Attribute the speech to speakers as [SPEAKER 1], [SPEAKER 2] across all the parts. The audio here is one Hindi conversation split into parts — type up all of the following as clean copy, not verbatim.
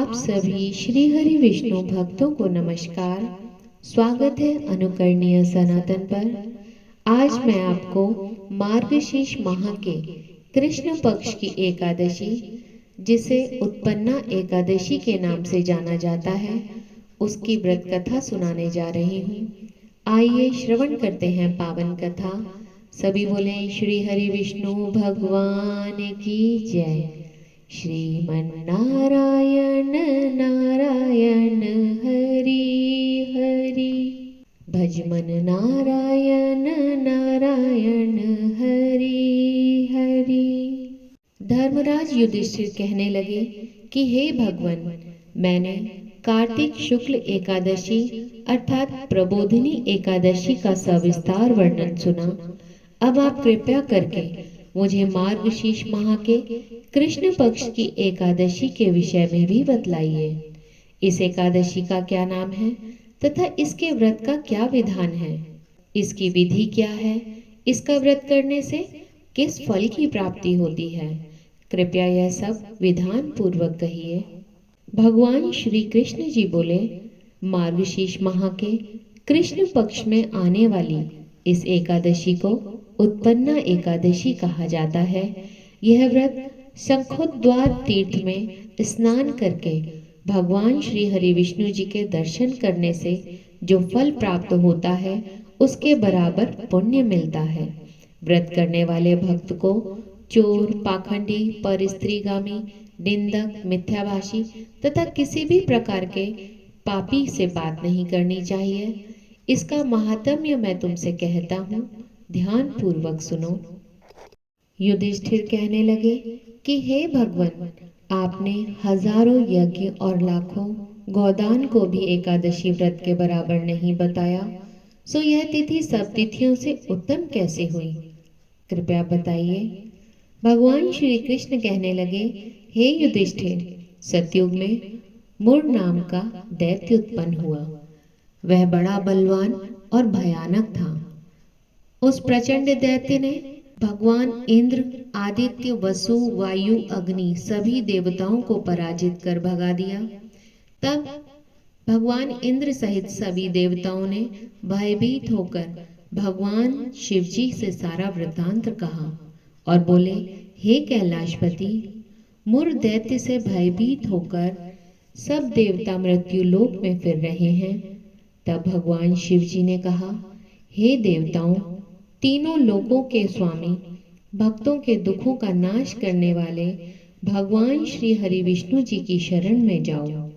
[SPEAKER 1] आप सभी श्री हरि विष्णु भक्तों को नमस्कार। स्वागत है अनुकरणीय सनातन पर। आज मैं आपको मार्गशीर्ष माह के कृष्ण पक्ष की एकादशी, जिसे उत्पन्ना एकादशी के नाम से जाना जाता है, उसकी व्रत कथा सुनाने जा रही हूँ। आइए श्रवण करते हैं पावन कथा। सभी बोले श्री हरि विष्णु भगवान की जय। श्रीमन्नारायण नारायण हरि हरि, भजमन नारायण नारायण हरि हरि। धर्मराज युधिष्ठिर कहने लगे कि हे भगवान, मैंने कार्तिक शुक्ल एकादशी अर्थात प्रबोधिनी एकादशी का सविस्तार वर्णन सुना। अब आप कृपया करके मुझे मार्गशीर्ष माह के कृष्ण पक्ष की एकादशी के विषय में भी बतलाइए। इस एकादशी का क्या नाम है तथा इसके व्रत का क्या विधान है, इसकी विधि क्या है, इसका व्रत करने से किस फल की प्राप्ति होती है, कृपया यह सब विधान पूर्वक कहिए। भगवान श्री कृष्ण जी बोले, मार्गशीर्ष माह के कृष्ण पक्ष में आने वाली इस एकादशी को उत्पन्ना एकादशी कहा जाता है। यह व्रत शंखोद्वार तीर्थ में स्नान करके भगवान श्री हरि विष्णु जी के दर्शन करने से जो फल प्राप्त होता है, उसके बराबर पुण्य मिलता है। व्रत करने वाले भक्त को चोर, पाखंडी, परस्त्रीगामी, निंदक, मिथ्याभाषी तथा किसी भी प्रकार के पापी से बात नहीं करनी चाहिए। इसका महात्म्य मैं तुमसे कहता हूँ, ध्यान पूर्वक सुनो। युधिष्ठिर कहने लगे कि हे भगवान, आपने हजारों यज्ञ और लाखों गोदान को भी एकादशी व्रत के बराबर नहीं बताया, सो यह तिथि सब तिथियों से उत्तम कैसे हुई, कृपया बताइए। भगवान श्री कृष्ण कहने लगे, हे युधिष्ठिर, सतयुग में मुर नाम का दैत्य उत्पन्न हुआ। वह बड़ा बलवान और भयानक था। उस प्रचंड दैत्य ने भगवान इंद्र, आदित्य, वसु, वायु, अग्नि सभी देवताओं को पराजित कर भगा दिया। तब भगवान इंद्र सहित सभी देवताओं ने भयभीत होकर भगवान शिव जी से सारा वृत्तांत कहा और बोले, हे कैलाशपति, मुर दैत्य से भयभीत होकर सब देवता मृत्यु लोक में फिर रहे हैं। तब भगवान शिव जी ने कहा, हे देवताओं, तीनों लोकों के स्वामी, भक्तों के दुखों का नाश करने वाले भगवान श्री हरि विष्णु जी की शरण में जाओ,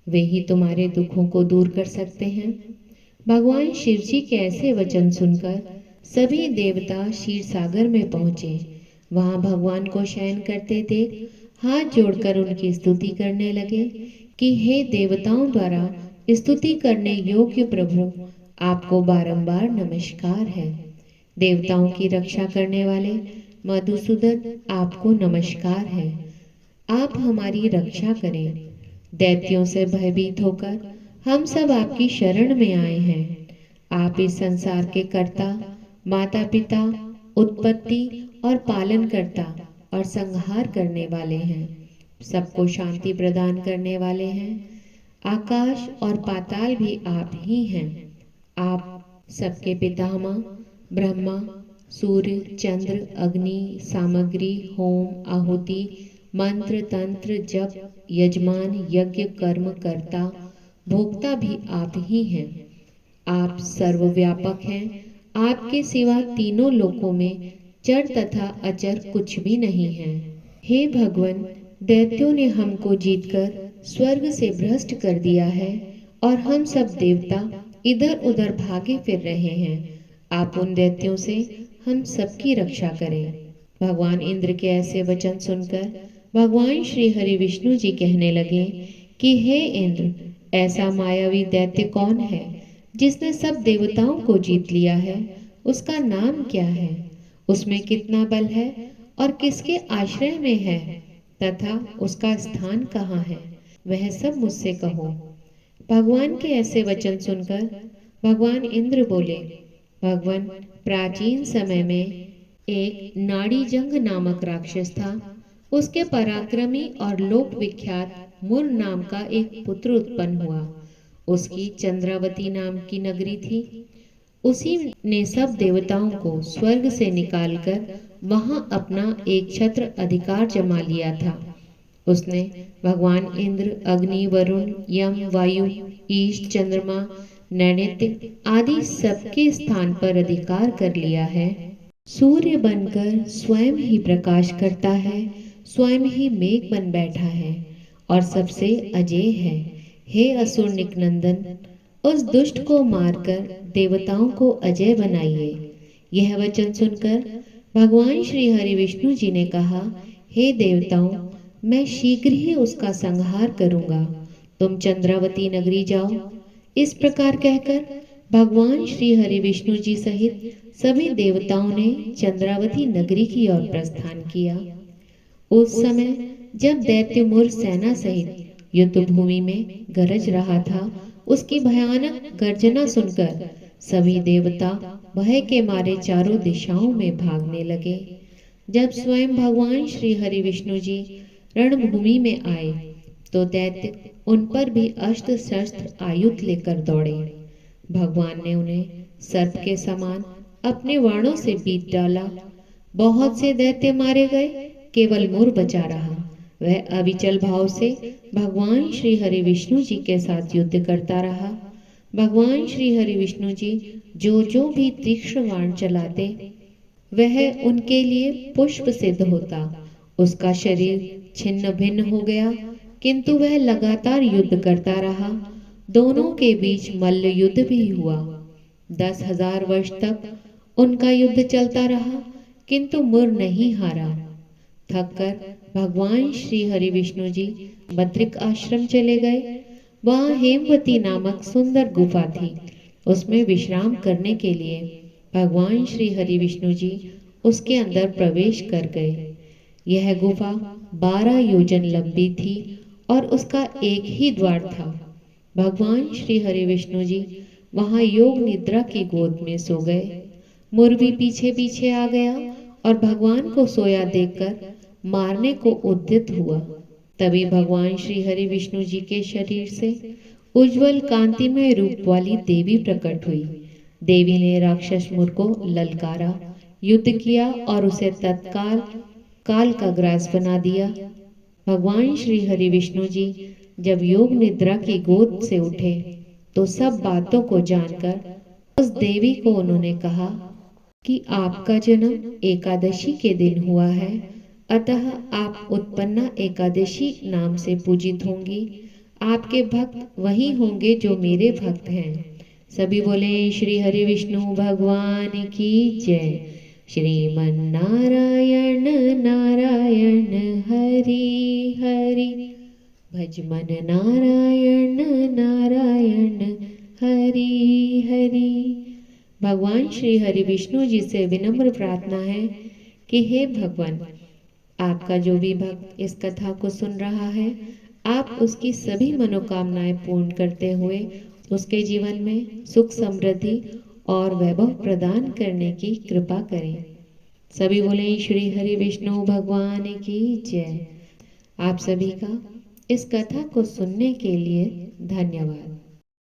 [SPEAKER 1] वे ही तुम्हारे दुखों को दूर कर सकते हैं। भगवान शिव जी के ऐसे वचन सुनकर सभी देवता क्षीर सागर में पहुंचे। वहां भगवान को शयन करते देख हाथ जोड़कर उनकी स्तुति करने लगे कि हे देवताओं द्वारा स्तुति करने योग्य प्रभु, आपको बारंबार नमस्कार है। देवताओं की रक्षा करने वाले मधुसूदन, आपको नमस्कार है। आप हमारी रक्षा करें। दैत्यों से भयभीत होकर हम सब आपकी शरण में आए हैं। आप इस संसार के कर्ता, माता पिता, उत्पत्ति और पालन करता और संहार करने वाले हैं। सबको शांति प्रदान करने वाले हैं। आकाश और पाताल भी आप ही हैं। आप सबके पितामह ब्रह्मा, सूर्य, चंद्र, अग्नि, सामग्री, होम, आहुति, मंत्र, तंत्र, जप, यजमान, यज्ञ, कर्म करता, भोक्ता भी आप ही हैं। आप सर्वव्यापक हैं। आपके सिवा तीनों लोकों में चर तथा अचर कुछ भी नहीं है। हे भगवान, दैत्यों ने हमको जीतकर स्वर्ग से भ्रष्ट कर दिया है और हम सब देवता इधर उधर भागे फिर रहे हैं। आप उन दैत्यों से हम सबकी रक्षा करें। भगवान इंद्र के ऐसे वचन सुनकर भगवान श्री हरि विष्णु जी कहने लगे कि हे इंद्र, ऐसा मायावी दैत्य कौन है जिसने सब देवताओं को जीत लिया है? उसका नाम क्या है? उसमें कितना बल है और किसके आश्रय में है तथा उसका स्थान कहाँ है? वह सब मुझसे कहो। भगवान के ऐसे वचन सुनकर भगवान इंद्र बोले, भगवान, प्राचीन समय में एक नाड़ीजंग नामक राक्षस था। उसके पराक्रमी और लोक विख्यात मुर नाम का एक पुत्र उत्पन्न हुआ। उसकी चंद्रावती नाम की नगरी थी। उसी ने सब देवताओं को स्वर्ग से निकालकर वहां अपना एक छत्र अधिकार जमा लिया था। उसने भगवान इंद्र, अग्नि, वरुण, यम, वायु, ईश, चंद्रमा, नैऋत्य आदि सबके स्थान पर अधिकार कर लिया है। सूर्य बनकर स्वयं ही प्रकाश करता है, स्वयं ही मेघ बन बैठा है और सबसे अजेय है। हे असुर निकनंदन, उस दुष्ट को मारकर देवताओं को अजय बनाइए। यह वचन सुनकर भगवान श्री हरि विष्णु जी ने कहा, हे देवताओं, मैं शीघ्र ही उसका संहार करूंगा। तुम चंद्रावती नगरी जाओ। इस प्रकार कहकर भगवान श्री हरि विष्णु जी सहित सभी देवताओं ने चंद्रावती नगरी की ओर प्रस्थान किया। उस समय जब दैत्य मुर सेना सहित युद्ध भूमि में गरज रहा था, उसकी भयानक गर्जना सुनकर सभी देवता भय के मारे चारों दिशाओं में भागने लगे। जब स्वयं भगवान श्री हरि विष्णु जी रणभूमि में आए तो दैत्य उन पर भी अस्त्र शस्त्र आयुध लेकर दौड़े। भगवान ने उन्हें सर्प के समान अपने वाणों से बीत डाला। बहुत से दैत्य मारे गए, केवल मुर बचा रहा। वह अविचल भाव से भगवान श्री हरि विष्णु जी के साथ युद्ध करता रहा। भगवान श्री हरि विष्णु जी जो जो भी तीक्ष्ण बाण चलाते, वह उनके लिए पुष्प सिद्ध होता। उसका शरीर छिन्न भिन्न हो गया, किंतु वह लगातार युद्ध करता रहा। दोनों के बीच मल्ल युद्ध भी हुआ। 10,000 वर्ष तक उनका युद्ध चलता रहा, किंतु मुर नहीं हारा। थककर भगवान श्री हरि विष्णु जी बद्रिक आश्रम चले गए। वहां हेमवती नामक सुंदर गुफा थी। उसमें विश्राम करने के लिए भगवान श्री हरि विष्णु जी उसके अंदर प्रवेश कर गए। यह गुफा 12 योजन लंबी थी और उसका एक ही द्वार था। भगवान श्री हरि विष्णु जी वहां योग निद्रा की गोद में सो गए। मुर भी पीछे पीछे आ गया और भगवान को सोया देखकर मारने को उद्यत हुआ। तभी भगवान श्री हरि विष्णु जी के शरीर से उज्जवल कांतिमय रूप वाली देवी प्रकट हुई। देवी ने राक्षस मुर को ललकारा, युद्ध किया और उसे तत्काल काल का ग्रास बना दिया। भगवान श्री हरि विष्णु जी जब योग निद्रा की गोद से उठे तो सब बातों को जानकर उस देवी को उन्होंने कहा कि आपका जन्म एकादशी के दिन हुआ है, अतः आप उत्पन्ना एकादशी नाम से पूजित होंगी। आपके भक्त वही होंगे जो मेरे भक्त हैं। सभी बोले श्री हरि विष्णु भगवान की जय। श्रीमन नारायण नारायण हरि हरि, भज मन नारायण नारायण हरि हरि। भगवान श्री हरि विष्णु जी से विनम्र प्रार्थना है कि हे भगवान, आपका जो भी भक्त इस कथा को सुन रहा है, आप उसकी सभी मनोकामनाएं पूर्ण करते हुए उसके जीवन में सुख, समृद्धि और वैभव प्रदान करने की कृपा करें। सभी बोले श्री हरि विष्णु भगवान की जय। आप सभी का इस कथा को सुनने के लिए धन्यवाद।